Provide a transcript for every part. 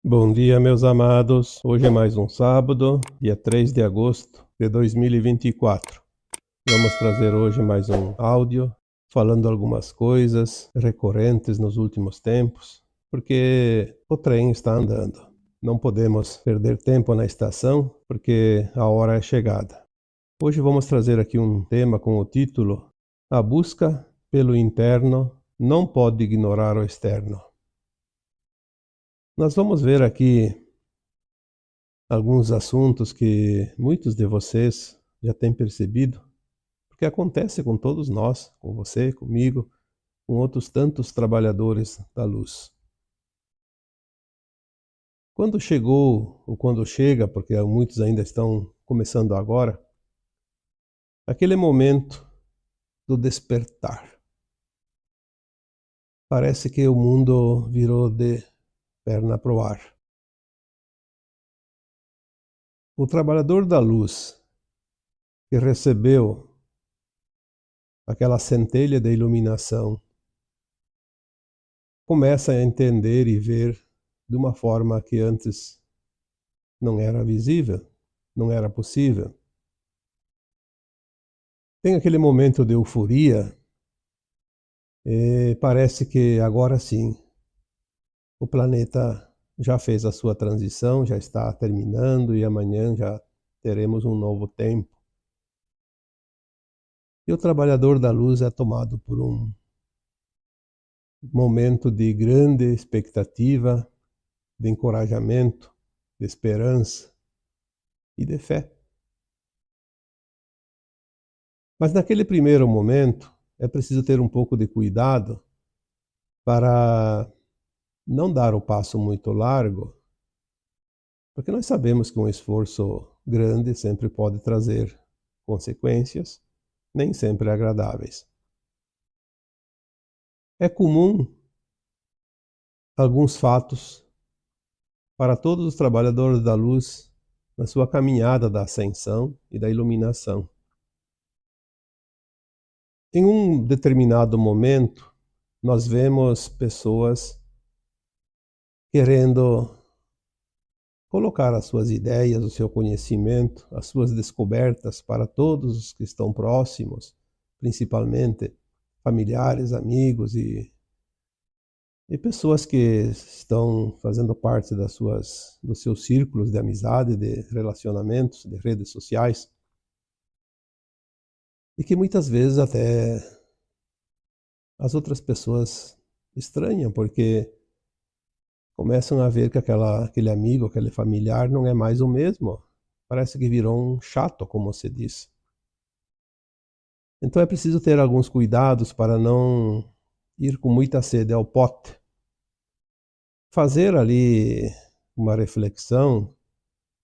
Bom dia, meus amados. Hoje é mais um sábado, dia 3 de agosto de 2024. Vamos trazer hoje mais um áudio falando algumas coisas recorrentes nos últimos tempos, porque o trem está andando. Não podemos perder tempo na estação, porque a hora é chegada. Hoje vamos trazer aqui um tema com o título: A busca pelo interno não pode ignorar o externo. Nós vamos ver aqui alguns assuntos que muitos de vocês já têm percebido, porque acontece com todos nós, com você, comigo, com outros tantos trabalhadores da luz. Quando chegou, ou quando chega, porque muitos ainda estão começando agora, aquele momento do despertar. Parece que o mundo virou de perna pro ar. O trabalhador da luz que recebeu aquela centelha de iluminação começa a entender e ver de uma forma que antes não era visível, não era possível. Tem aquele momento de euforia e parece que agora sim o planeta já fez a sua transição, já está terminando e amanhã já teremos um novo tempo. E o trabalhador da luz é tomado por um momento de grande expectativa, de encorajamento, de esperança e de fé. Mas naquele primeiro momento é preciso ter um pouco de cuidado para não dar o passo muito largo, porque nós sabemos que um esforço grande sempre pode trazer consequências, nem sempre agradáveis. É comum alguns fatos para todos os trabalhadores da luz na sua caminhada da ascensão e da iluminação. Em um determinado momento, nós vemos pessoas querendo colocar as suas ideias, o seu conhecimento, as suas descobertas para todos os que estão próximos, principalmente familiares, amigos e pessoas que estão fazendo parte dos seus círculos de amizade, de relacionamentos, de redes sociais, e que muitas vezes até as outras pessoas estranham, porque começam a ver que aquele amigo, aquele familiar não é mais o mesmo. Parece que virou um chato, como se diz. Então é preciso ter alguns cuidados para não ir com muita sede ao pote. Fazer ali uma reflexão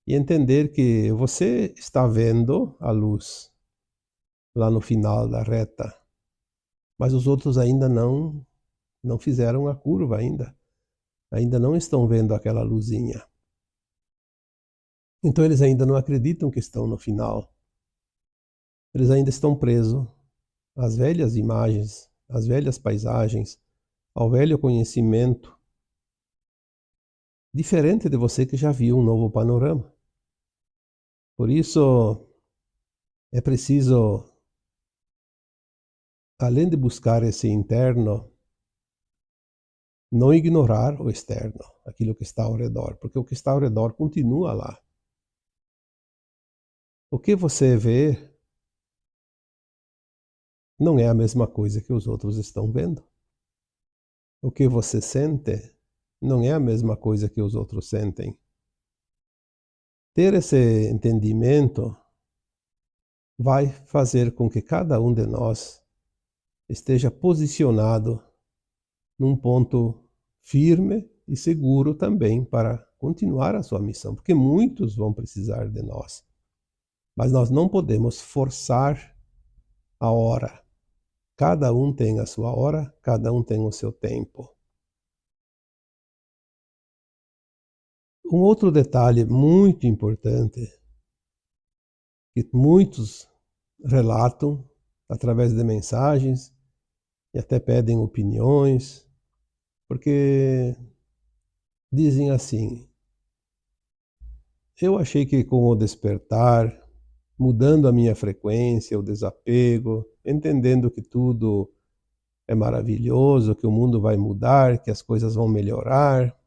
e entender que você está vendo a luz lá no final da reta, mas os outros ainda não fizeram a curva ainda não estão vendo aquela luzinha. Então eles ainda não acreditam que estão no final. Eles ainda estão presos às velhas imagens, às velhas paisagens, ao velho conhecimento, diferente de você que já viu um novo panorama. Por isso é preciso, além de buscar esse interno, não ignorar o externo, aquilo que está ao redor, porque o que está ao redor continua lá. O que você vê não é a mesma coisa que os outros estão vendo. O que você sente não é a mesma coisa que os outros sentem. Ter esse entendimento vai fazer com que cada um de nós esteja posicionado num ponto firme e seguro também para continuar a sua missão, porque muitos vão precisar de nós. Mas nós não podemos forçar a hora. Cada um tem a sua hora, cada um tem o seu tempo. Um outro detalhe muito importante, que muitos relatam através de mensagens e até pedem opiniões, porque dizem assim: eu achei que com o despertar, mudando a minha frequência, o desapego, entendendo que tudo é maravilhoso, que o mundo vai mudar, que as coisas vão melhorar,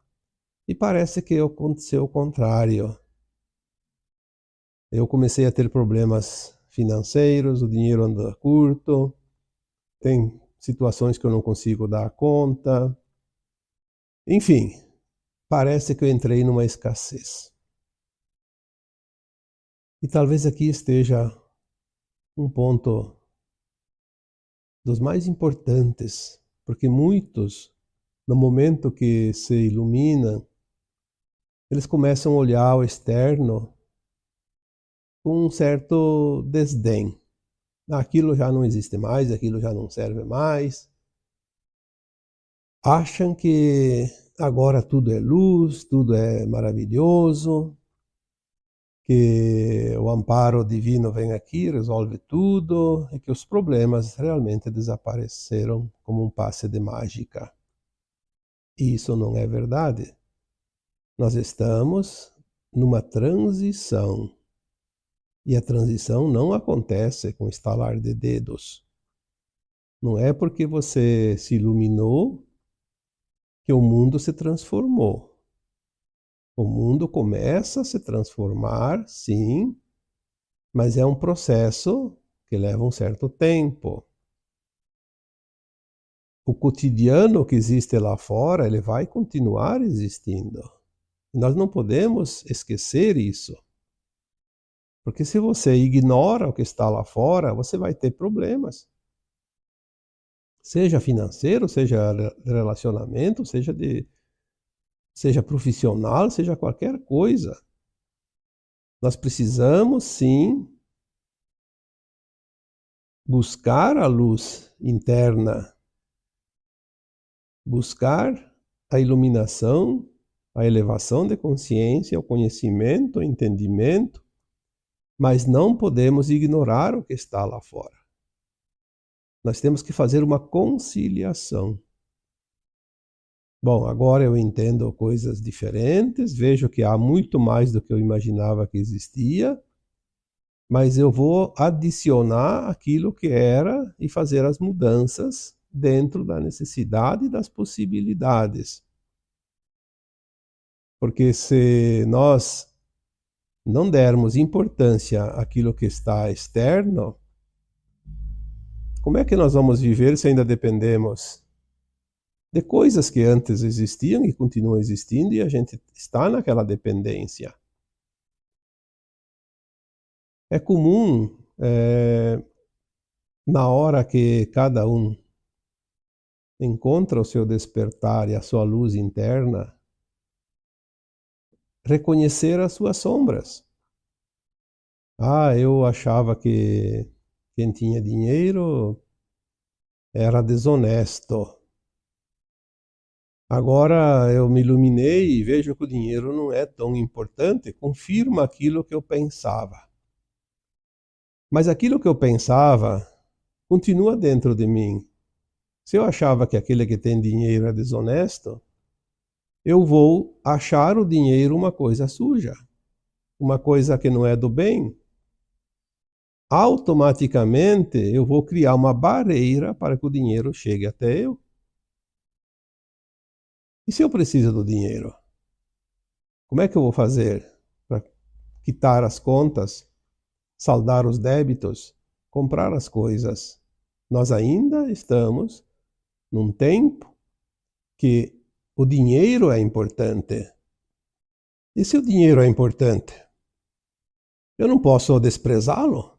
e parece que aconteceu o contrário. Eu comecei a ter problemas financeiros, o dinheiro anda curto, tem situações que eu não consigo dar conta. Enfim, parece que eu entrei numa escassez. E talvez aqui esteja um ponto dos mais importantes, porque muitos, no momento que se iluminam, eles começam a olhar o externo com um certo desdém. Aquilo já não existe mais, aquilo já não serve mais. Acham que agora tudo é luz, tudo é maravilhoso, que o amparo divino vem aqui, resolve tudo, e que os problemas realmente desapareceram como um passe de mágica. E isso não é verdade. Nós estamos numa transição. E a transição não acontece com estalar de dedos. Não é porque você se iluminou que o mundo se transformou. O mundo começa a se transformar, sim, mas é um processo que leva um certo tempo. O cotidiano que existe lá fora, ele vai continuar existindo. E nós não podemos esquecer isso. Porque se você ignora o que está lá fora, você vai ter problemas. Seja financeiro, seja de relacionamento, seja profissional, seja qualquer coisa. Nós precisamos, sim, buscar a luz interna, buscar a iluminação, a elevação de consciência, o conhecimento, o entendimento, mas não podemos ignorar o que está lá fora. Nós temos que fazer uma conciliação. Bom, agora eu entendo coisas diferentes, vejo que há muito mais do que eu imaginava que existia, mas eu vou adicionar aquilo que era e fazer as mudanças dentro da necessidade e das possibilidades. Porque se nós não dermos importância àquilo que está externo, como é que nós vamos viver se ainda dependemos de coisas que antes existiam e continuam existindo e a gente está naquela dependência? É comum, na hora que cada um encontra o seu despertar e a sua luz interna, reconhecer as suas sombras. Eu achava que quem tinha dinheiro era desonesto. Agora eu me iluminei e vejo que o dinheiro não é tão importante, confirma aquilo que eu pensava. Mas aquilo que eu pensava continua dentro de mim. Se eu achava que aquele que tem dinheiro é desonesto, eu vou achar o dinheiro uma coisa suja, uma coisa que não é do bem. Automaticamente eu vou criar uma barreira para que o dinheiro chegue até eu. E se eu preciso do dinheiro? Como é que eu vou fazer para quitar as contas, saldar os débitos, comprar as coisas? Nós ainda estamos num tempo que o dinheiro é importante. E se o dinheiro é importante, eu não posso desprezá-lo?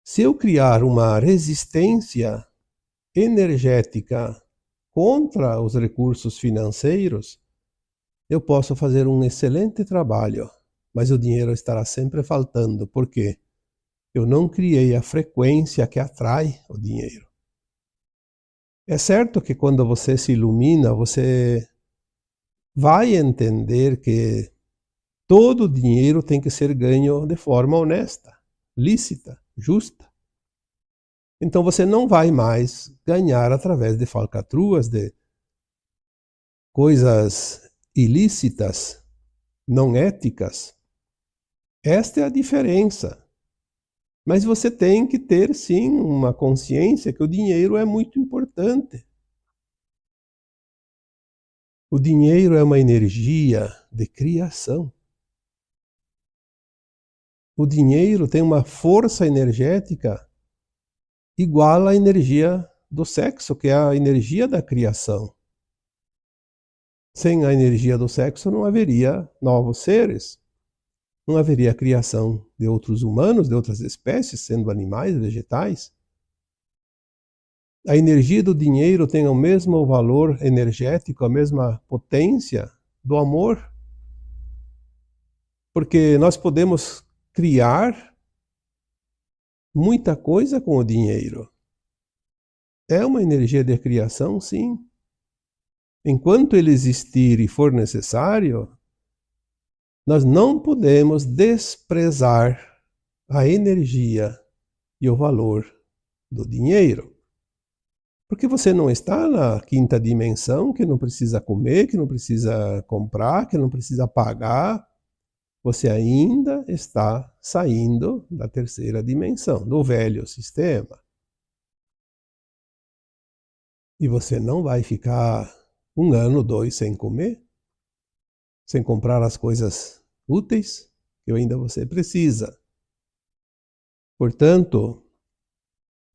Se eu criar uma resistência energética contra os recursos financeiros, eu posso fazer um excelente trabalho, mas o dinheiro estará sempre faltando. Por quê? Eu não criei a frequência que atrai o dinheiro. É certo que quando você se ilumina, você vai entender que todo dinheiro tem que ser ganho de forma honesta, lícita, justa. Então você não vai mais ganhar através de falcatruas, de coisas ilícitas, não éticas. Esta é a diferença. Mas você tem que ter, sim, uma consciência que o dinheiro é muito importante. O dinheiro é uma energia de criação. O dinheiro tem uma força energética igual à energia do sexo, que é a energia da criação. Sem a energia do sexo não haveria novos seres. Não haveria a criação de outros humanos, de outras espécies, sendo animais, vegetais. A energia do dinheiro tem o mesmo valor energético, a mesma potência do amor. Porque nós podemos criar muita coisa com o dinheiro. É uma energia de criação, sim. Enquanto ele existir e for necessário, nós não podemos desprezar a energia e o valor do dinheiro. Porque você não está na quinta dimensão, que não precisa comer, que não precisa comprar, que não precisa pagar. Você ainda está saindo da terceira dimensão, do velho sistema. E você não vai ficar 1 ano, 2 sem comer, sem comprar as coisas úteis que ainda você precisa. Portanto,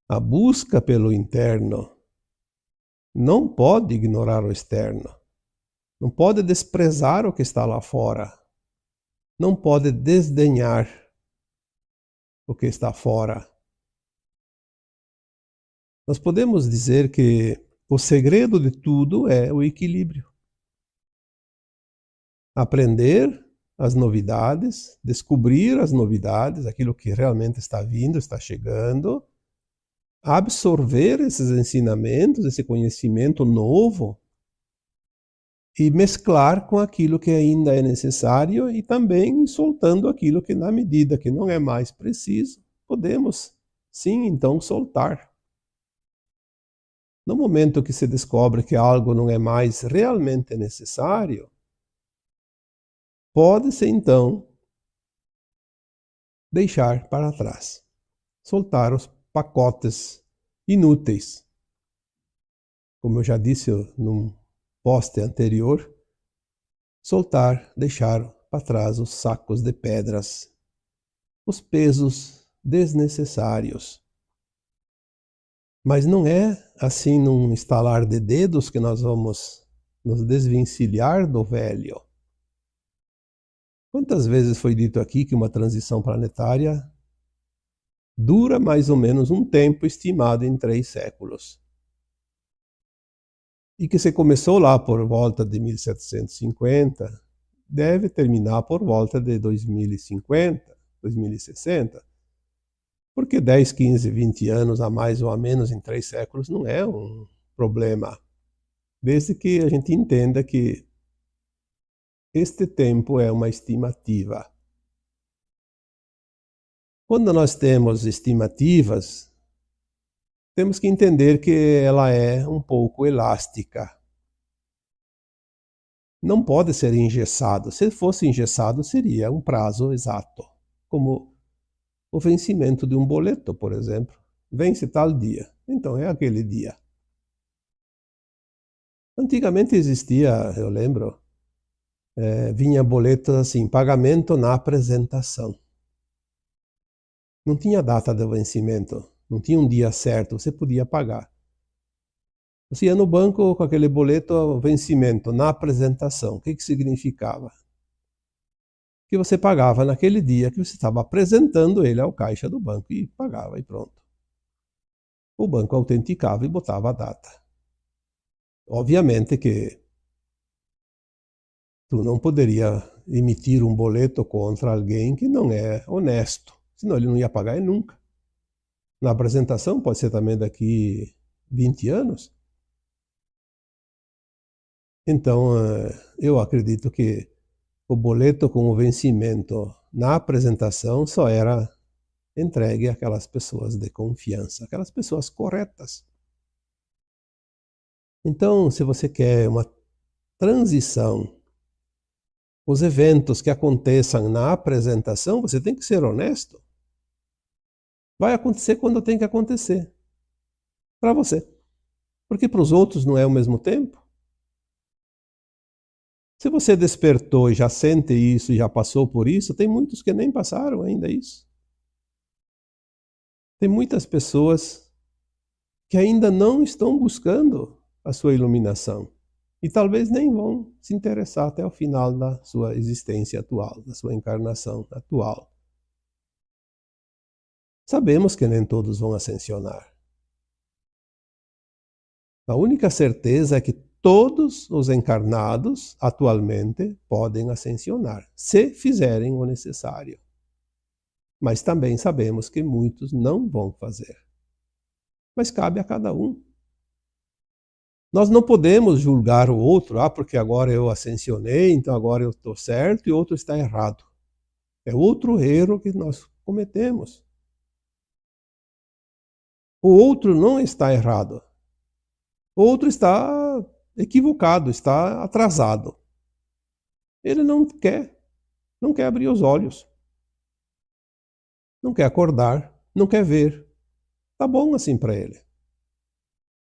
a busca pelo interno não pode ignorar o externo. Não pode desprezar o que está lá fora. Não pode desdenhar o que está fora. Nós podemos dizer que o segredo de tudo é o equilíbrio. Aprender as novidades, descobrir as novidades, aquilo que realmente está vindo, está chegando, absorver esses ensinamentos, esse conhecimento novo e mesclar com aquilo que ainda é necessário e também soltando aquilo que, na medida que não é mais preciso, podemos, sim, então soltar. No momento que se descobre que algo não é mais realmente necessário, pode-se então deixar para trás, soltar os pacotes inúteis. Como eu já disse num post anterior, soltar, deixar para trás os sacos de pedras, os pesos desnecessários. Mas não é assim num estalar de dedos que nós vamos nos desvencilhar do velho. Quantas vezes foi dito aqui que uma transição planetária dura mais ou menos um tempo estimado em 3 séculos? E que se começou lá por volta de 1750, deve terminar por volta de 2050, 2060. Porque 10, 15, 20 anos a mais ou a menos em 3 séculos não é um problema. Desde que a gente entenda que este tempo é uma estimativa. Quando nós temos estimativas, temos que entender que ela é um pouco elástica. Não pode ser engessado. Se fosse engessado, seria um prazo exato. Como o vencimento de um boleto, por exemplo. Vence tal dia. Então é aquele dia. Antigamente existia, eu lembro, vinha boleto assim, pagamento na apresentação. Não tinha data de vencimento, não tinha um dia certo, você podia pagar. Você ia no banco com aquele boleto vencimento na apresentação. O que significava? Que você pagava naquele dia que você estava apresentando ele ao caixa do banco e pagava e pronto. O banco autenticava e botava a data. Obviamente que tu não poderia emitir um boleto contra alguém que não é honesto, senão ele não ia pagar e nunca. Na apresentação pode ser também daqui 20 anos. Então, eu acredito que o boleto com o vencimento na apresentação só era entregue àquelas pessoas de confiança, aquelas pessoas corretas. Então, se você quer uma transição os eventos que aconteçam na apresentação, você tem que ser honesto. Vai acontecer quando tem que acontecer. Para você. Porque para os outros não é ao mesmo tempo. Se você despertou e já sente isso e já passou por isso, tem muitos que nem passaram ainda isso. Tem muitas pessoas que ainda não estão buscando a sua iluminação. E talvez nem vão se interessar até o final da sua existência atual, da sua encarnação atual. Sabemos que nem todos vão ascensionar. A única certeza é que todos os encarnados atualmente podem ascensionar, se fizerem o necessário. Mas também sabemos que muitos não vão fazer. Mas cabe a cada um. Nós não podemos julgar o outro, porque agora eu ascensionei, então agora eu estou certo e o outro está errado. É outro erro que nós cometemos. O outro não está errado. O outro está equivocado, está atrasado. Ele não quer abrir os olhos. Não quer acordar, não quer ver. Tá bom assim para ele.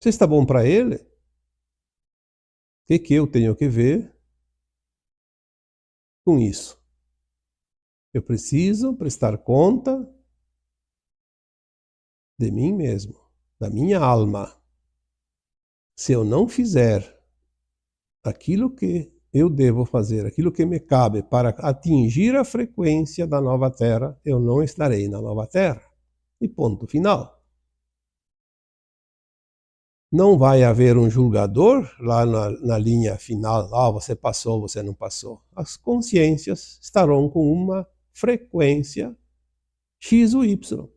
Se está bom para ele, o que eu tenho que ver com isso? Eu preciso prestar conta de mim mesmo, da minha alma. Se eu não fizer aquilo que eu devo fazer, aquilo que me cabe para atingir a frequência da nova Terra, eu não estarei na nova Terra. E ponto final. Não vai haver um julgador lá na linha final, você passou, você não passou. As consciências estarão com uma frequência X ou Y.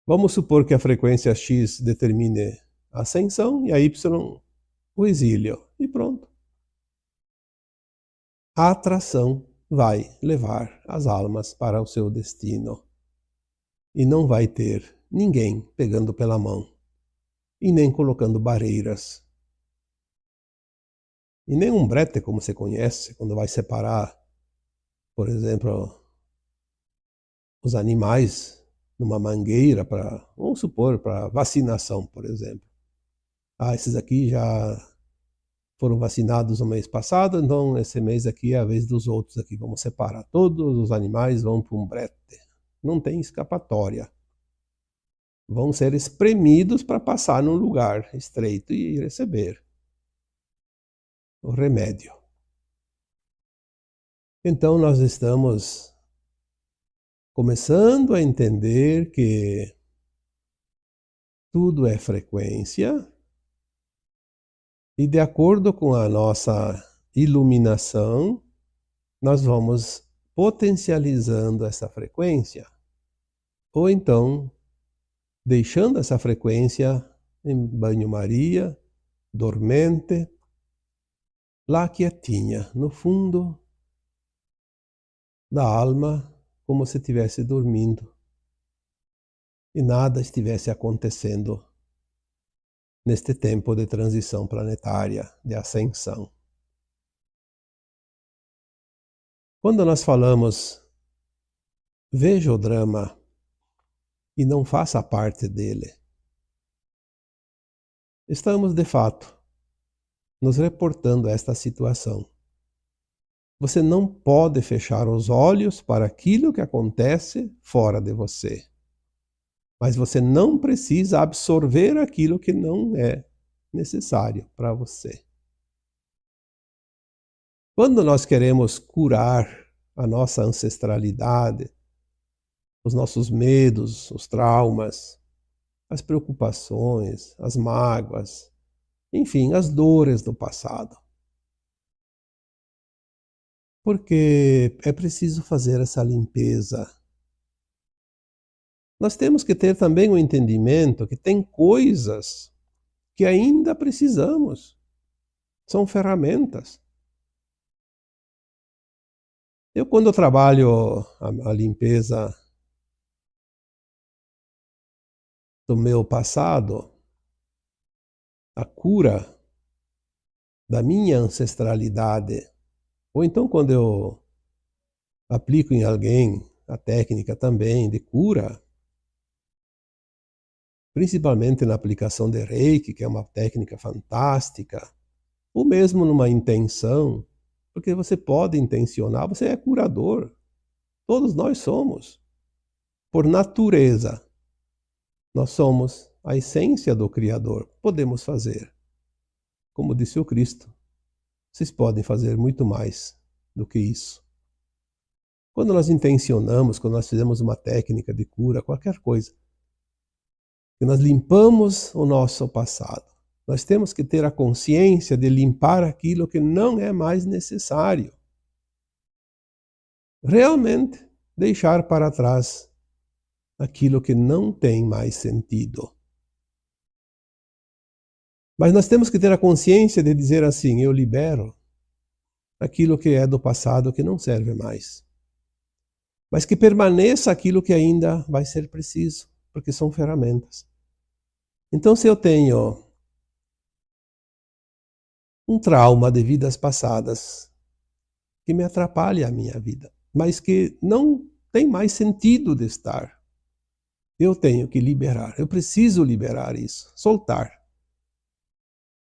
Vamos supor que a frequência X determine a ascensão e a Y o exílio. E pronto. A atração vai levar as almas para o seu destino. E não vai ter ninguém pegando pela mão. E nem colocando barreiras. E nem um brete, como você conhece, quando vai separar, por exemplo, os animais numa mangueira para, vamos supor, para vacinação, por exemplo. Esses aqui já foram vacinados no mês passado, então esse mês aqui é a vez dos outros aqui. Vamos separar. Todos os animais vão para um brete. Não tem escapatória. Vão ser espremidos para passar num lugar estreito e receber o remédio. Então nós estamos começando a entender que tudo é frequência e de acordo com a nossa iluminação, nós vamos potencializando essa frequência ou então deixando essa frequência em banho-maria, dormente, lá quietinha, no fundo da alma, como se estivesse dormindo e nada estivesse acontecendo neste tempo de transição planetária, de ascensão. Quando nós falamos veja o drama e não faça parte dele, estamos de fato nos reportando a esta situação. Você não pode fechar os olhos para aquilo que acontece fora de você. Mas você não precisa absorver aquilo que não é necessário para você. Quando nós queremos curar a nossa ancestralidade, os nossos medos, os traumas, as preocupações, as mágoas, enfim, as dores do passado. Porque é preciso fazer essa limpeza. Nós temos que ter também o entendimento que tem coisas que ainda precisamos. São ferramentas. Eu, quando trabalho a limpeza do meu passado, a cura da minha ancestralidade, ou então quando eu aplico em alguém a técnica também de cura, principalmente na aplicação de Reiki, que é uma técnica fantástica, ou mesmo numa intenção, porque você pode intencionar, você é curador. Todos nós somos. Por natureza, nós somos a essência do Criador. Podemos fazer. Como disse o Cristo, vocês podem fazer muito mais do que isso. Quando nós intencionamos, quando nós fizemos uma técnica de cura, qualquer coisa, que nós limpamos o nosso passado, nós temos que ter a consciência de limpar aquilo que não é mais necessário. Realmente deixar para trás aquilo que não tem mais sentido. Mas nós temos que ter a consciência de dizer assim, eu libero aquilo que é do passado que não serve mais. Mas que permaneça aquilo que ainda vai ser preciso, porque são ferramentas. Então, se eu tenho um trauma de vidas passadas que me atrapalha a minha vida, mas que não tem mais sentido de estar, eu tenho que liberar, eu preciso liberar isso, soltar.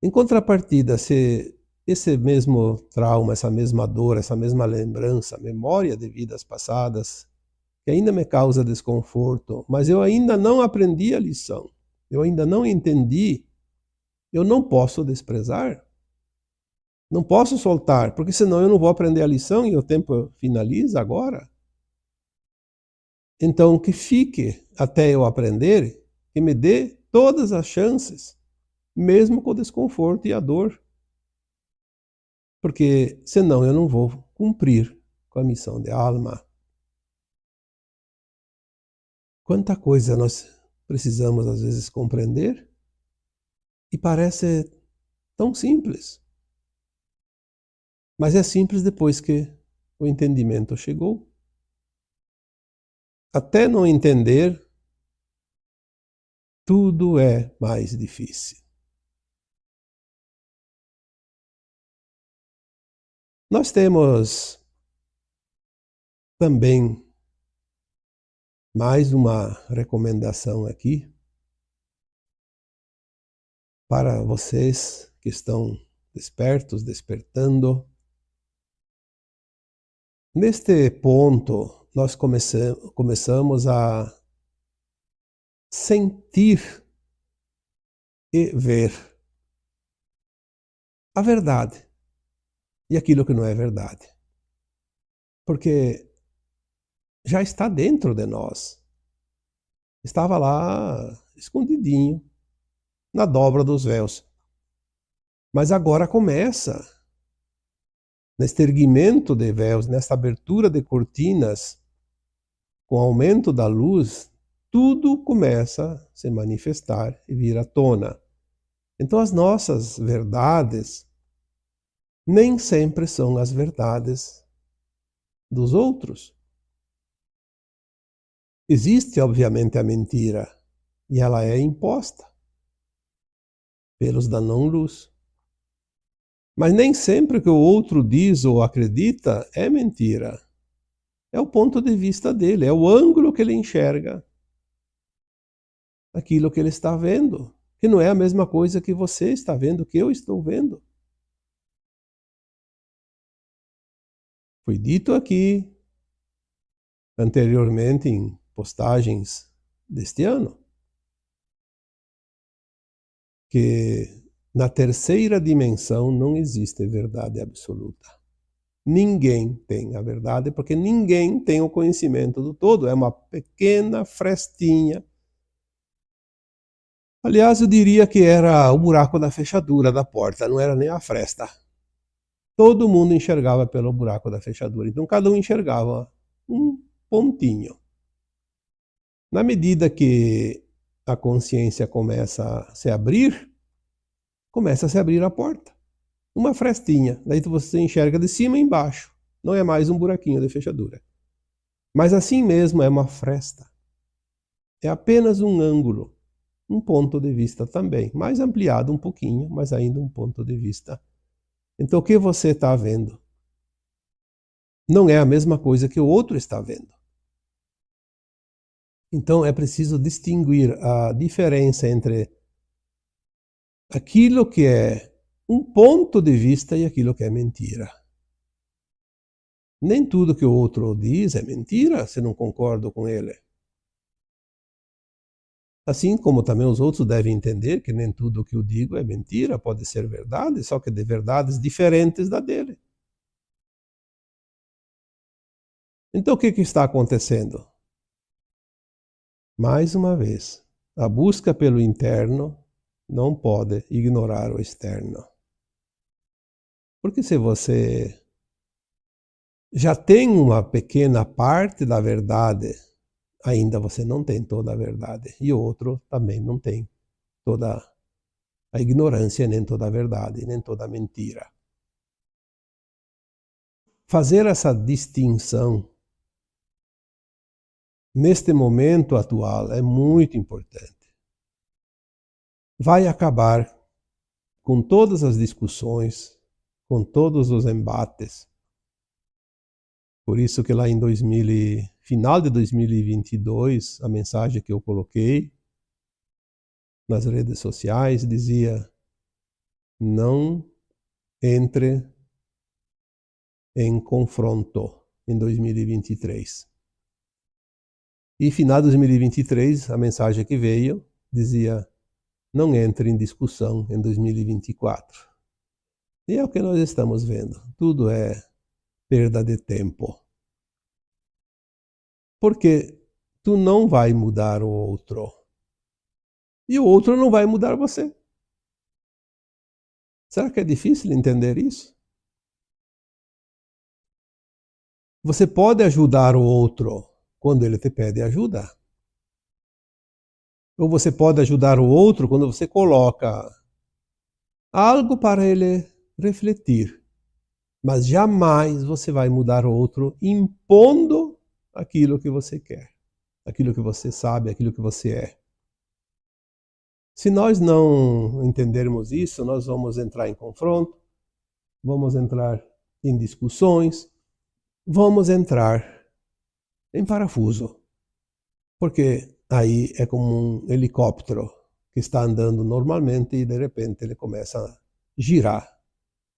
Em contrapartida, se esse mesmo trauma, essa mesma dor, essa mesma lembrança, memória de vidas passadas, que ainda me causa desconforto, mas eu ainda não aprendi a lição, eu ainda não entendi, eu não posso desprezar, não posso soltar, porque senão eu não vou aprender a lição e o tempo finaliza agora. Então, que fique até eu aprender, que me dê todas as chances, mesmo com o desconforto e a dor. Porque senão eu não vou cumprir com a missão de alma. Quanta coisa nós precisamos às vezes compreender e parece tão simples. Mas é simples depois que o entendimento chegou. Até não entender, tudo é mais difícil. Nós temos também mais uma recomendação aqui para vocês que estão despertos, despertando. Neste ponto, nós começamos a sentir e ver a verdade e aquilo que não é verdade. Porque já está dentro de nós. Estava lá escondidinho, na dobra dos véus. Mas agora começa, neste erguimento de véus, nesta abertura de cortinas, com o aumento da luz, tudo começa a se manifestar e vir à tona. Então as nossas verdades nem sempre são as verdades dos outros. Existe, obviamente, a mentira, e ela é imposta pelos da não-luz. Mas nem sempre o que o outro diz ou acredita é mentira. É o ponto de vista dele, é o ângulo que ele enxerga aquilo que ele está vendo, que não é a mesma coisa que você está vendo, que eu estou vendo. Foi dito aqui anteriormente em postagens deste ano que na terceira dimensão não existe verdade absoluta. Ninguém tem a verdade, porque ninguém tem o conhecimento do todo. É uma pequena frestinha. Aliás, eu diria que era o buraco da fechadura da porta, não era nem a fresta. Todo mundo enxergava pelo buraco da fechadura. Então, cada um enxergava um pontinho. Na medida que a consciência começa a se abrir a porta. Uma frestinha. Daí você enxerga de cima e embaixo. Não é mais um buraquinho de fechadura. Mas assim mesmo é uma fresta. É apenas um ângulo. Um ponto de vista também. Mais ampliado um pouquinho, mas ainda um ponto de vista Então o que você está vendo não é a mesma coisa que o outro está vendo. Então é preciso distinguir a diferença entre aquilo que é um ponto de vista e aquilo que é mentira. Nem tudo que o outro diz é mentira se não concordo com ele. Assim como também os outros devem entender que nem tudo o que eu digo é mentira, pode ser verdade, só que de verdades diferentes da dele. Então o que está acontecendo? Mais uma vez, a busca pelo interno não pode ignorar o externo. Porque se você já tem uma pequena parte da verdade, ainda você não tem toda a verdade. E o outro também não tem toda a ignorância, nem toda a verdade, nem toda a mentira. Fazer essa distinção neste momento atual é muito importante. Vai acabar com todas as discussões, com todos os embates. Por isso que lá em final de 2022, a mensagem que eu coloquei nas redes sociais dizia: não entre em confronto em 2023. E final de 2023, a mensagem que veio dizia: não entre em discussão em 2024. E é o que nós estamos vendo. Tudo é perda de tempo. Porque tu não vai mudar o outro. E o outro não vai mudar você. Será que é difícil entender isso? Você pode ajudar o outro quando ele te pede ajuda. Ou você pode ajudar o outro quando você coloca algo para ele refletir. Mas jamais você vai mudar o outro impondo aquilo que você quer, aquilo que você sabe, aquilo que você é. Se nós não entendermos isso, nós vamos entrar em confronto, vamos entrar em discussões, vamos entrar em parafuso. Porque aí é como um helicóptero que está andando normalmente e de repente ele começa a girar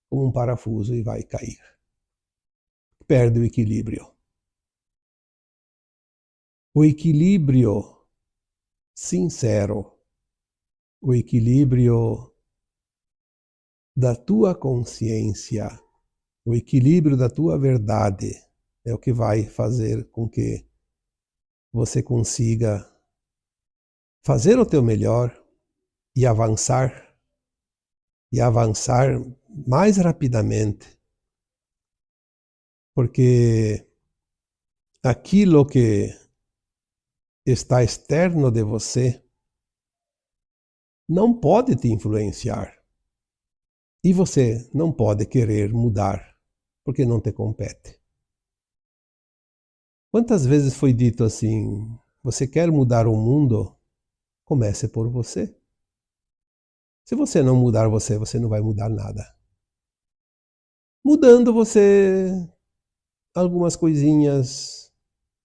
como um parafuso e vai cair. Perde o equilíbrio. O equilíbrio sincero, o equilíbrio da tua consciência, o equilíbrio da tua verdade é o que vai fazer com que você consiga fazer o teu melhor e avançar mais rapidamente. Porque aquilo que está externo de você não pode te influenciar. E você não pode querer mudar, porque não te compete. Quantas vezes foi dito assim: você quer mudar o mundo? Comece por você. Se você não mudar você, você não vai mudar nada. Mudando você, algumas coisinhas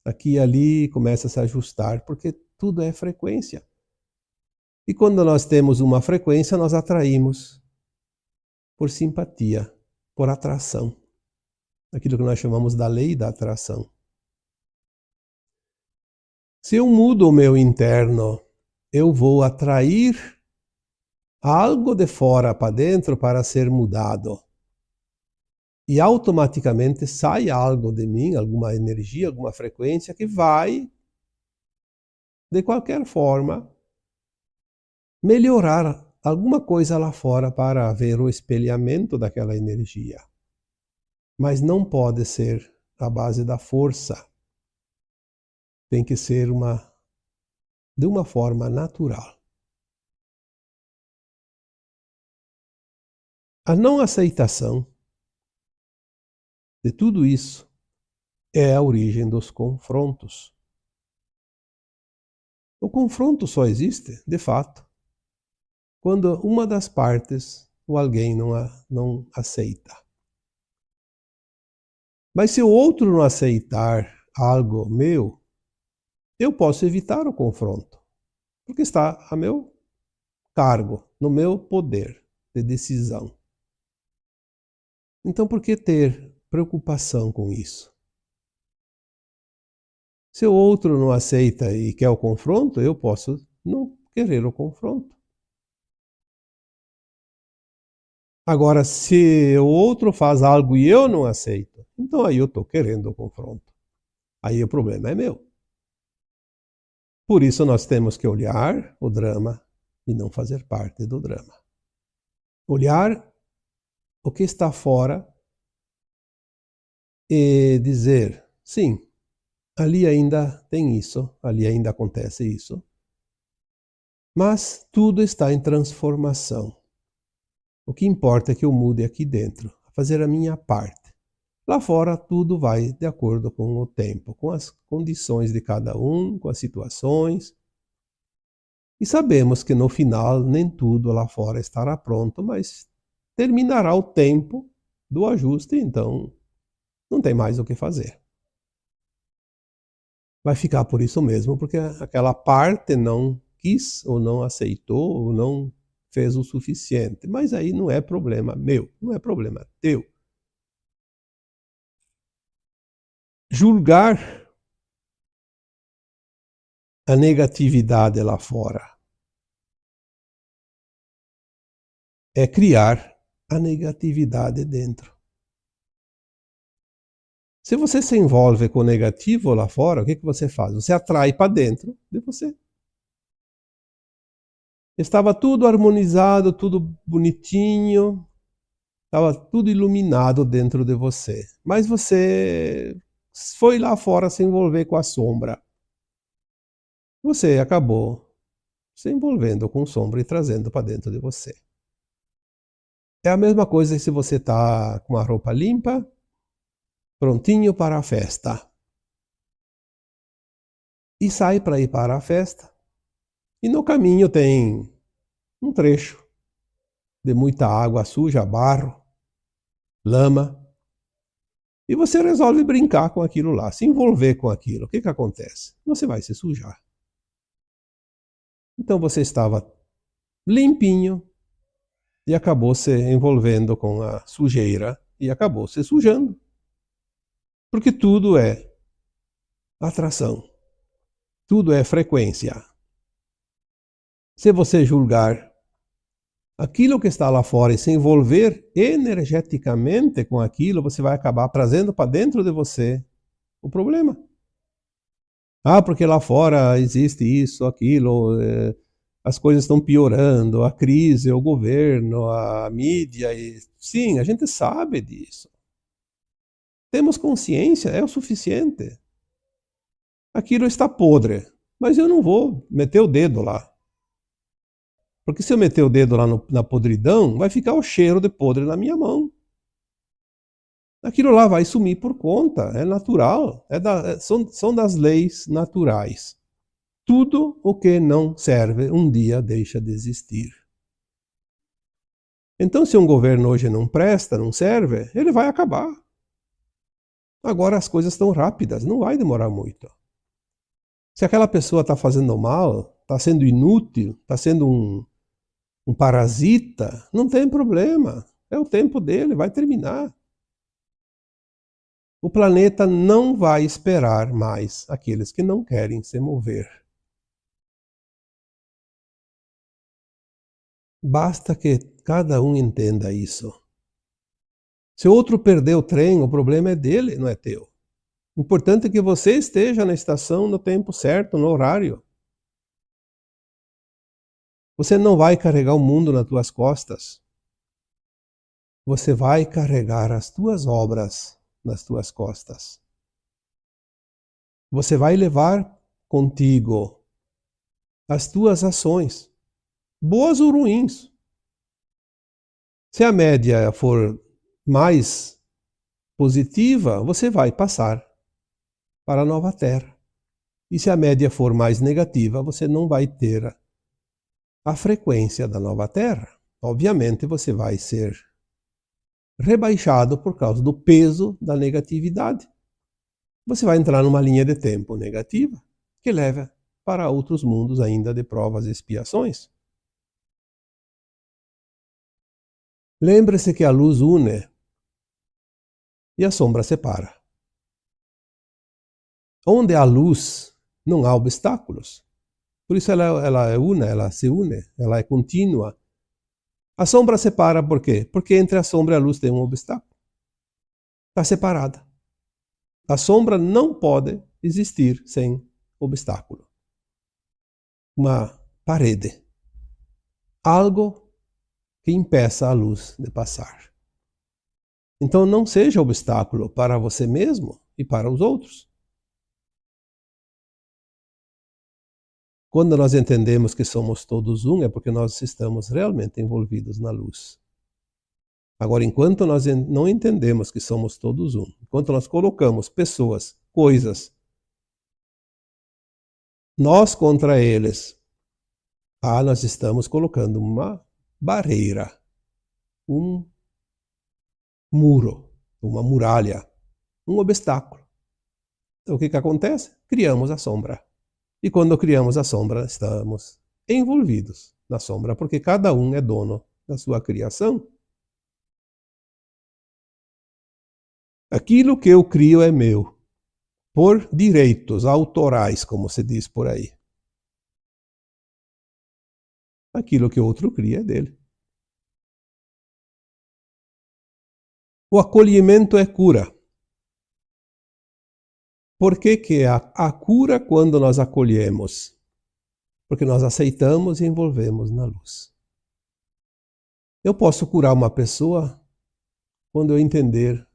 aqui e ali começa a se ajustar, porque tudo é frequência. E quando nós temos uma frequência, nós atraímos por simpatia, por atração. Aquilo que nós chamamos da lei da atração. Se eu mudo o meu interno, eu vou atrair algo de fora para dentro para ser mudado. E automaticamente sai algo de mim, alguma energia, alguma frequência que vai, de qualquer forma, melhorar alguma coisa lá fora para ver o espelhamento daquela energia. Mas não pode ser a base da força. Tem que ser de uma forma natural. A não aceitação de tudo isso é a origem dos confrontos. O confronto só existe, de fato, quando uma das partes ou alguém não aceita. Mas se o outro não aceitar algo meu, eu posso evitar o confronto, porque está a meu cargo, no meu poder de decisão. Então, por que ter preocupação com isso? Se o outro não aceita e quer o confronto, eu posso não querer o confronto. Agora, se o outro faz algo e eu não aceito, então aí eu estou querendo o confronto. Aí o problema é meu. Por isso nós temos que olhar o drama e não fazer parte do drama. Olhar o que está fora e dizer, sim, ali ainda tem isso, ali ainda acontece isso, mas tudo está em transformação. O que importa é que eu mude aqui dentro, fazer a minha parte. Lá fora tudo vai de acordo com o tempo, com as condições de cada um, com as situações. E sabemos que no final nem tudo lá fora estará pronto, mas terminará o tempo do ajuste, então não tem mais o que fazer. Vai ficar por isso mesmo, porque aquela parte não quis, ou não aceitou, ou não fez o suficiente. Mas aí não é problema meu, não é problema teu. Julgar a negatividade lá fora é criar a negatividade dentro. Se você se envolve com o negativo lá fora, o que você faz? Você atrai para dentro de você. Estava tudo harmonizado, tudo bonitinho, estava tudo iluminado dentro de você. Mas você foi lá fora se envolver com a sombra. Você acabou se envolvendo com sombra e trazendo para dentro de você. É a mesma coisa se você está com a roupa limpa, prontinho para a festa. E sai para ir para a festa. E no caminho tem um trecho de muita água suja, barro, lama. E você resolve brincar com aquilo lá, se envolver com aquilo. O que acontece? Você vai se sujar. Então você estava limpinho e acabou se envolvendo com a sujeira e acabou se sujando. Porque tudo é atração. Tudo é frequência. Se você julgar aquilo que está lá fora e se envolver energeticamente com aquilo, você vai acabar trazendo para dentro de você o problema. Ah, porque lá fora existe isso, aquilo, as coisas estão piorando, a crise, o governo, a mídia. Sim, a gente sabe disso. Temos consciência, é o suficiente. Aquilo está podre, mas eu não vou meter o dedo lá. Porque se eu meter o dedo lá na podridão, vai ficar o cheiro de podre na minha mão. Aquilo lá vai sumir por conta, é natural, são das leis naturais. Tudo o que não serve um dia deixa de existir. Então, se um governo hoje não presta, não serve, ele vai acabar. Agora as coisas estão rápidas, não vai demorar muito. Se aquela pessoa está fazendo mal, está sendo inútil, está sendo um parasita, não tem problema. É o tempo dele, vai terminar. O planeta não vai esperar mais aqueles que não querem se mover. Basta que cada um entenda isso. Se o outro perder o trem, o problema é dele, não é teu. O importante é que você esteja na estação no tempo certo, no horário. Você não vai carregar o mundo nas tuas costas. Você vai carregar as tuas obras nas tuas costas. Você vai levar contigo as tuas ações, boas ou ruins. Se a média for mais positiva, você vai passar para a nova Terra. E se a média for mais negativa, você não vai ter a frequência da nova Terra. obviamente você vai ser rebaixado por causa do peso da negatividade. Você vai entrar numa linha de tempo negativa que leva para outros mundos ainda de provas e expiações. Lembre-se que a luz une e a sombra separa. Onde há luz, não há obstáculos. Por isso ela é una, ela se une, ela é contínua. A sombra separa por quê? Porque entre a sombra e a luz tem um obstáculo. Está separada. A sombra não pode existir sem obstáculo. Uma parede. Algo que impeça a luz de passar. Então não seja obstáculo para você mesmo e para os outros. Quando nós entendemos que somos todos um, é porque nós estamos realmente envolvidos na luz. Agora, enquanto nós não entendemos que somos todos um, enquanto nós colocamos pessoas, coisas, nós contra eles, nós estamos colocando uma barreira, um muro, uma muralha, um obstáculo. Então o que acontece? Criamos a sombra. E quando criamos a sombra, estamos envolvidos na sombra, porque cada um é dono da sua criação. Aquilo que eu crio é meu, por direitos autorais, como se diz por aí. Aquilo que outro cria é dele. O acolhimento é cura. Por que a cura quando nós acolhemos? Porque nós aceitamos e envolvemos na luz. Eu posso curar uma pessoa quando eu entender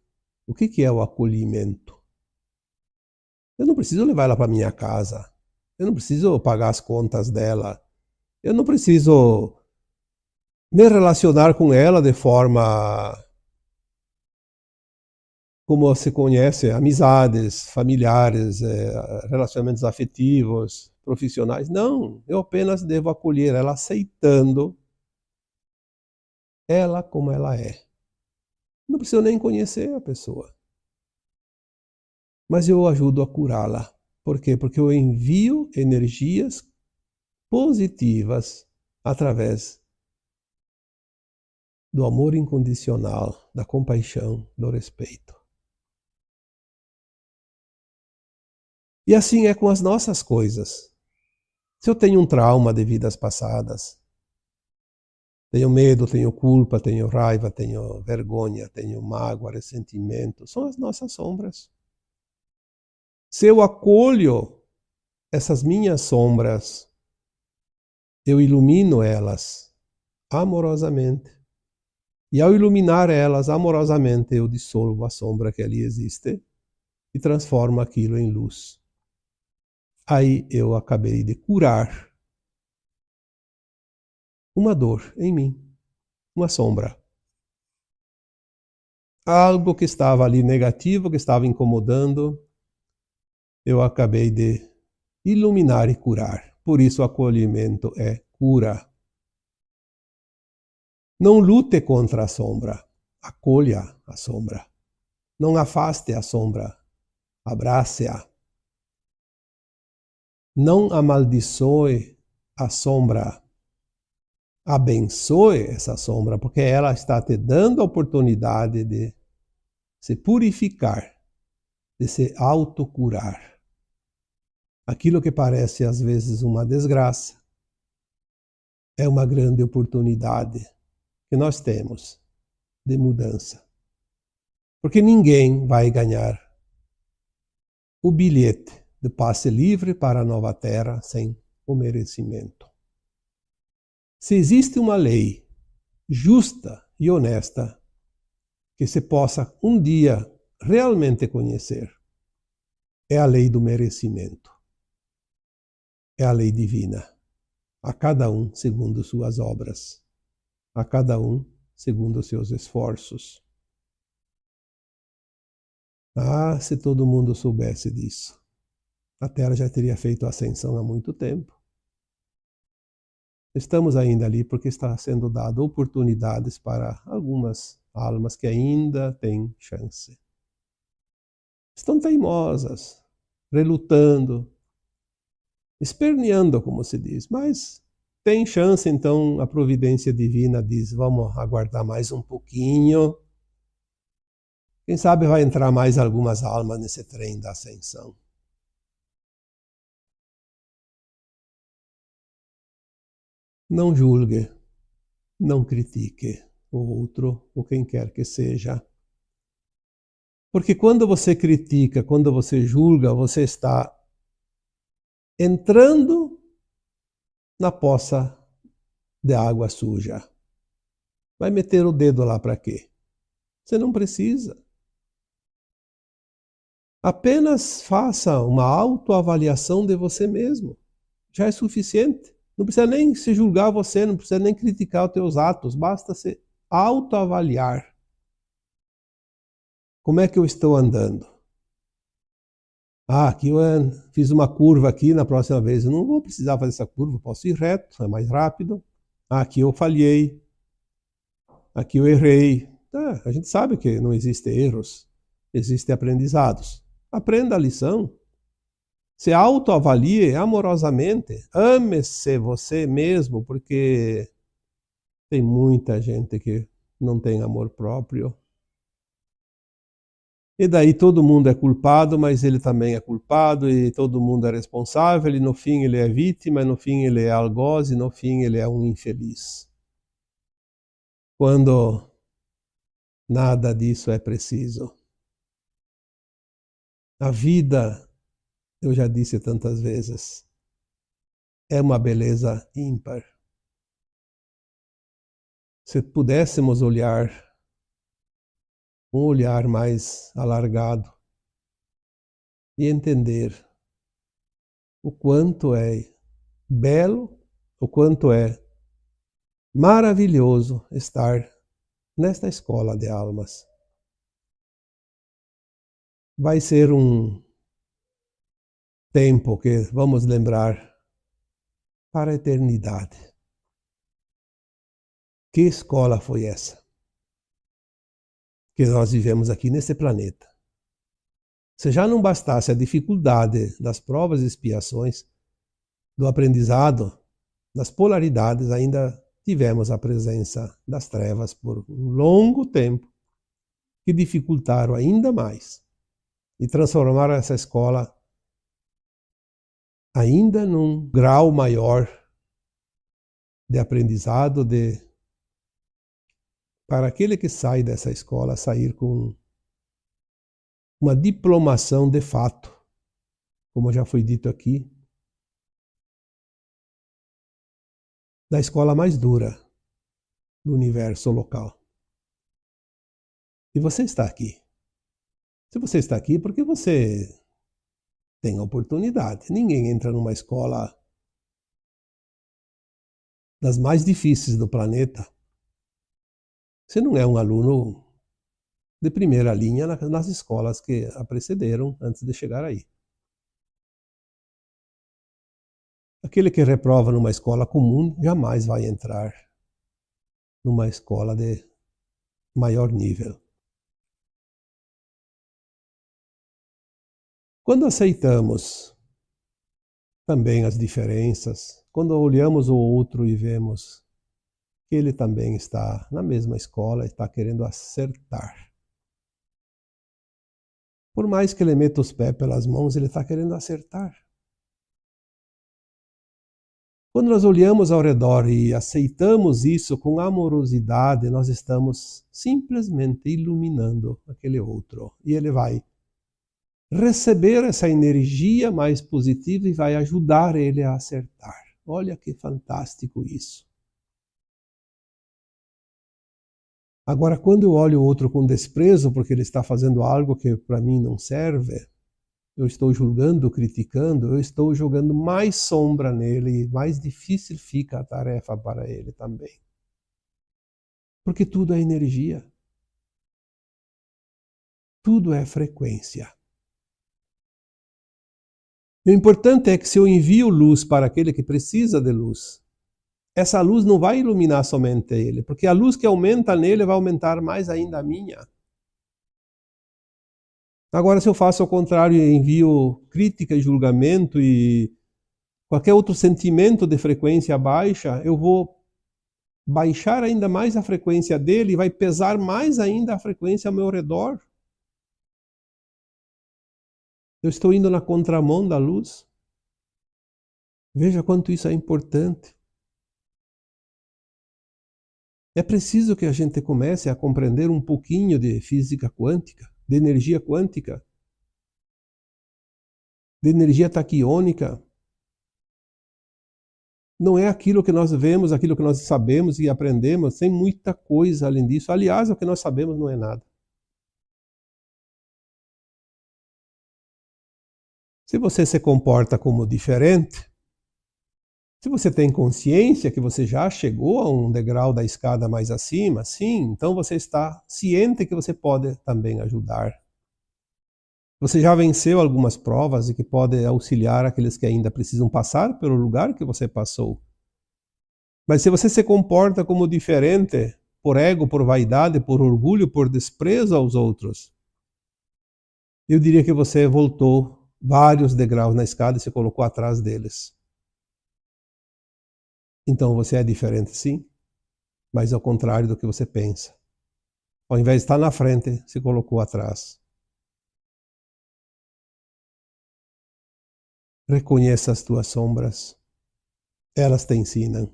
o que é o acolhimento. Eu não preciso levar ela para minha casa. Eu não preciso pagar as contas dela. Eu não preciso me relacionar com ela de forma como se conhece, amizades, familiares, relacionamentos afetivos, profissionais. Não, eu apenas devo acolher ela aceitando ela como ela é. Não preciso nem conhecer a pessoa. Mas eu ajudo a curá-la. Por quê? Porque eu envio energias positivas através do amor incondicional, da compaixão, do respeito. E assim é com as nossas coisas. Se eu tenho um trauma de vidas passadas, tenho medo, tenho culpa, tenho raiva, tenho vergonha, tenho mágoa, ressentimento, são as nossas sombras. Se eu acolho essas minhas sombras, eu ilumino elas amorosamente. E ao iluminar elas amorosamente, eu dissolvo a sombra que ali existe e transformo aquilo em luz. Aí eu acabei de curar uma dor em mim, uma sombra. Algo que estava ali negativo, que estava incomodando, eu acabei de iluminar e curar. Por isso o acolhimento é cura. Não lute contra a sombra, acolha a sombra. Não afaste a sombra, abrace-a. Não amaldiçoe a sombra, abençoe essa sombra, porque ela está te dando a oportunidade de se purificar, de se autocurar. Aquilo que parece às vezes uma desgraça é uma grande oportunidade que nós temos de mudança. Porque ninguém vai ganhar o bilhete de passe livre para a nova terra sem o merecimento. Se existe uma lei justa e honesta que se possa um dia realmente conhecer, é a lei do merecimento. É a lei divina. A cada um segundo suas obras. A cada um segundo seus esforços. Se todo mundo soubesse disso, a Terra já teria feito a ascensão há muito tempo. Estamos ainda ali porque está sendo dado oportunidades para algumas almas que ainda têm chance. Estão teimosas, relutando, esperneando, como se diz, mas tem chance, então a providência divina diz, vamos aguardar mais um pouquinho. Quem sabe vai entrar mais algumas almas nesse trem da ascensão. Não julgue, não critique o outro, ou quem quer que seja. Porque quando você critica, quando você julga, você está entrando na poça de água suja. Vai meter o dedo lá para quê? Você não precisa. Apenas faça uma autoavaliação de você mesmo. Já é suficiente. Não precisa nem se julgar você, não precisa nem criticar os teus atos, basta se autoavaliar. Como é que eu estou andando? Aqui eu fiz uma curva aqui, na próxima vez eu não vou precisar fazer essa curva, posso ir reto, é mais rápido. Aqui eu falhei, aqui eu errei. A gente sabe que não existem erros, existem aprendizados. Aprenda a lição. Se autoavalie amorosamente. Ame-se você mesmo, porque tem muita gente que não tem amor próprio. E daí todo mundo é culpado, mas ele também é culpado, e todo mundo é responsável, e no fim ele é vítima, e no fim ele é algoz, e no fim ele é um infeliz. Quando nada disso é preciso. A vida, eu já disse tantas vezes, é uma beleza ímpar. Se pudéssemos olhar um olhar mais alargado e entender o quanto é belo, o quanto é maravilhoso estar nesta escola de almas. Vai ser um tempo que vamos lembrar para a eternidade. Que escola foi essa que nós vivemos aqui nesse planeta? Se já não bastasse a dificuldade das provas e expiações, do aprendizado, das polaridades, ainda tivemos a presença das trevas por um longo tempo, que dificultaram ainda mais e transformaram essa escola ainda num grau maior de aprendizado, para aquele que sai dessa escola, sair com uma diplomação de fato, como já foi dito aqui, da escola mais dura do universo local. E você está aqui. Se você está aqui, porque você tem a oportunidade. Ninguém entra numa escola das mais difíceis do planeta. Você não é um aluno de primeira linha nas escolas que a precederam antes de chegar aí. Aquele que reprova numa escola comum jamais vai entrar numa escola de maior nível. Quando aceitamos também as diferenças, quando olhamos o outro e vemos que ele também está na mesma escola, está querendo acertar. Por mais que ele meta os pés pelas mãos, ele está querendo acertar. Quando nós olhamos ao redor e aceitamos isso com amorosidade, nós estamos simplesmente iluminando aquele outro. E ele vai receber essa energia mais positiva e vai ajudar ele a acertar. Olha que fantástico isso. Agora, quando eu olho o outro com desprezo porque ele está fazendo algo que para mim não serve, eu estou julgando, criticando, eu estou jogando mais sombra nele e mais difícil fica a tarefa para ele também. Porque tudo é energia. Tudo é frequência. E o importante é que se eu envio luz para aquele que precisa de luz, essa luz não vai iluminar somente ele, porque a luz que aumenta nele vai aumentar mais ainda a minha. Agora, se eu faço ao contrário e envio crítica e julgamento e qualquer outro sentimento de frequência baixa, eu vou baixar ainda mais a frequência dele e vai pesar mais ainda a frequência ao meu redor. Eu estou indo na contramão da luz. Veja quanto isso é importante. É preciso que a gente comece a compreender um pouquinho de física quântica, de energia quântica, de energia taquiônica. Não é aquilo que nós vemos, aquilo que nós sabemos e aprendemos, tem muita coisa além disso. Aliás, o que nós sabemos não é nada. Se você se comporta como diferente, se você tem consciência que você já chegou a um degrau da escada mais acima, sim, então você está ciente que você pode também ajudar. Você já venceu algumas provas e que pode auxiliar aqueles que ainda precisam passar pelo lugar que você passou. Mas se você se comporta como diferente, por ego, por vaidade, por orgulho, por desprezo aos outros, eu diria que você voltou vários degraus na escada e se colocou atrás deles. Então você é diferente, sim, mas ao contrário do que você pensa. Ao invés de estar na frente, se colocou atrás. Reconheça as tuas sombras. Elas te ensinam.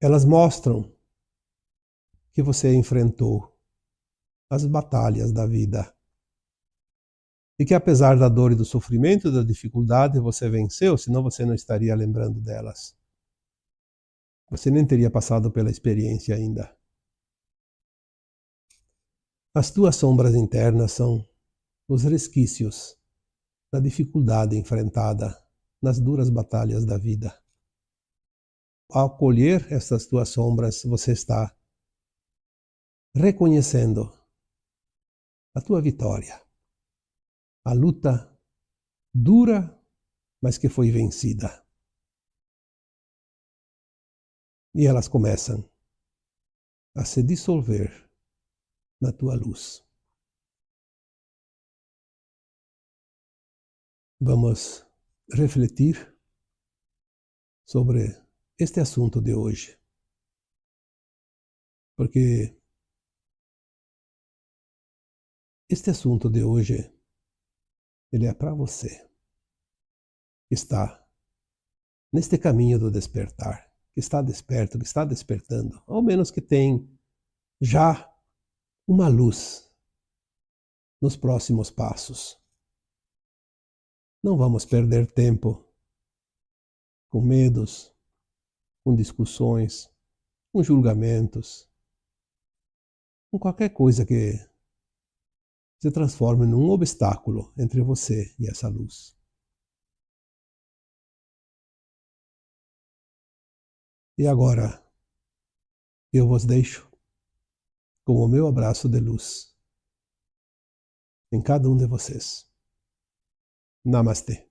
Elas mostram que você enfrentou as batalhas da vida. E que apesar da dor e do sofrimento e da dificuldade, você venceu, senão você não estaria lembrando delas. Você nem teria passado pela experiência ainda. As tuas sombras internas são os resquícios da dificuldade enfrentada nas duras batalhas da vida. Ao acolher essas tuas sombras, você está reconhecendo a tua vitória. A luta dura, mas que foi vencida. E elas começam a se dissolver na tua luz. Vamos refletir sobre este assunto de hoje. Porque este assunto de hoje, ele é para você que está neste caminho do despertar, que está desperto, que está despertando, ao menos que tem já uma luz nos próximos passos. Não vamos perder tempo com medos, com discussões, com julgamentos, com qualquer coisa que se transforme num obstáculo entre você e essa luz. E agora, eu vos deixo com o meu abraço de luz em cada um de vocês. Namastê.